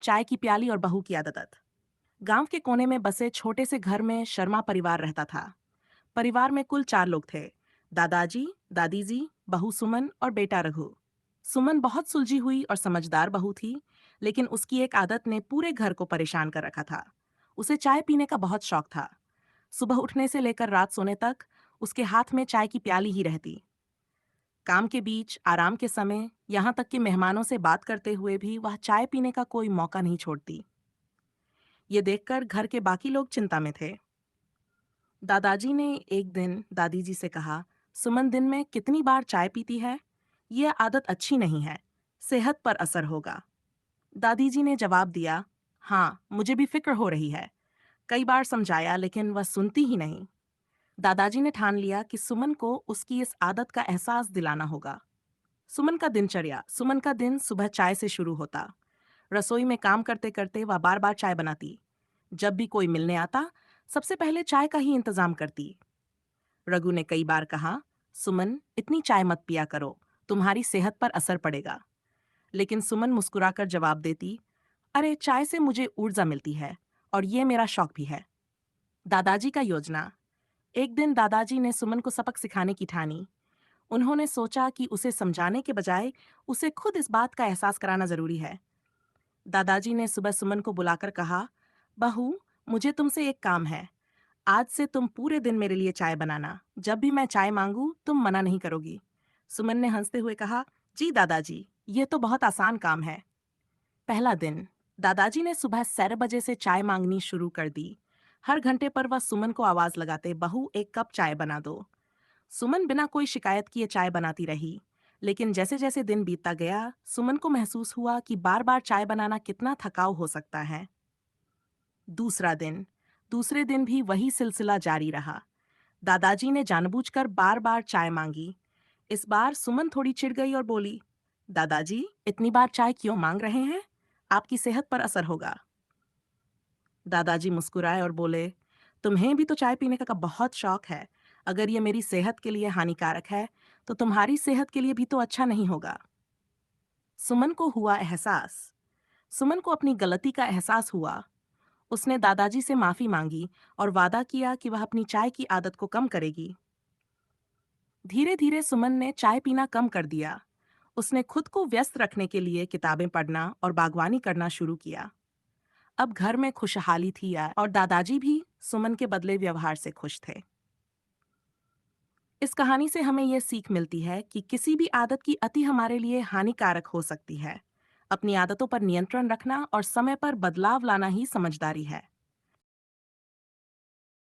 चाय की प्याली और बहू की आदत। गांव के कोने में बसे छोटे से घर में शर्मा परिवार रहता था। परिवार में कुल 4 लोग थे। दादाजी, दादी जी, बहू सुमन और बेटा रघु। सुमन बहुत सुलझी हुई और समझदार बहू थी, लेकिन उसकी एक आदत ने पूरे घर को परेशान कर रखा था। उसे चाय पीने का बहुत शौक था। सुबह उठने से लेकर रात सोने तक उसके हाथ में चाय की प्याली ही रहती। काम के बीच, आराम के समय, यहाँ तक कि मेहमानों से बात करते हुए भी वह चाय पीने का कोई मौका नहीं छोड़ती। ये देखकर घर के बाकी लोग चिंता में थे। दादाजी ने एक दिन दादी जी से कहा, सुमन दिन में कितनी बार चाय पीती है? यह आदत अच्छी नहीं है, सेहत पर असर होगा। दादी जी ने जवाब दिया, हाँ, मुझे भी फिक्र हो रही है। कई बार समझाया लेकिन वह सुनती ही नहीं। दादाजी ने ठान लिया कि सुमन को उसकी इस आदत का एहसास दिलाना होगा। सुमन का दिन सुबह चाय से शुरू होता। रसोई में काम करते करते वह बार बार चाय बनाती। जब भी कोई मिलने आता, सबसे पहले चाय का ही इंतजाम करती। रघु ने कई बार कहा, सुमन इतनी चाय मत पिया करो, तुम्हारी सेहत पर असर पड़ेगा। लेकिन सुमन मुस्कुराकर जवाब देती, अरे चाय से मुझे ऊर्जा मिलती है और ये मेरा शौक भी है। दादाजी का योजना। एक दिन दादाजी ने सुमन को सबक सिखाने की ठानी। उन्होंने सोचा कि उसे समझाने के बजाय उसे खुद इस बात का एहसास कराना जरूरी है। दादाजी ने सुबह सुमन को बुलाकर कहा, बहू, मुझे तुमसे एक काम है। आज से तुम पूरे दिन मेरे लिए चाय बनाना। जब भी मैं चाय मांगू तुम मना नहीं करोगी। सुमन ने हंसते हुए कहा, जी दादाजी, ये तो बहुत आसान काम है। पहला दिन। दादाजी ने सुबह 6 बजे से चाय मांगनी शुरू कर दी। हर घंटे पर वह सुमन को आवाज लगाते, बहू एक कप चाय बना दो। सुमन बिना कोई शिकायत किए चाय बनाती रही। लेकिन जैसे जैसे दिन बीतता गया, सुमन को महसूस हुआ कि बार बार चाय बनाना कितना थकाऊ हो सकता है। दूसरा दिन। दूसरे दिन भी वही सिलसिला जारी रहा। दादाजी ने जानबूझकर बार बार चाय मांगी। इस बार सुमन थोड़ी चिढ़ गई और बोली, दादाजी इतनी बार चाय क्यों मांग रहे हैं? आपकी सेहत पर असर होगा। दादाजी मुस्कुराए और बोले, तुम्हें भी तो चाय पीने का बहुत शौक है। अगर ये मेरी सेहत के लिए हानिकारक है, तो तुम्हारी सेहत के लिए भी तो अच्छा नहीं होगा। सुमन को हुआ एहसास। सुमन को अपनी गलती का एहसास हुआ। उसने दादाजी से माफी मांगी और वादा किया कि वह अपनी चाय की आदत को कम करेगी। धीरे धीरे सुमन ने चाय पीना कम कर दिया। उसने खुद को व्यस्त रखने के लिए किताबें पढ़ना और बागवानी करना शुरू किया। अब घर में खुशहाली थी और दादाजी भी सुमन के बदले व्यवहार से खुश थे। इस कहानी से हमें यह सीख मिलती है कि किसी भी आदत की अति हमारे लिए हानिकारक हो सकती है। अपनी आदतों पर नियंत्रण रखना और समय पर बदलाव लाना ही समझदारी है।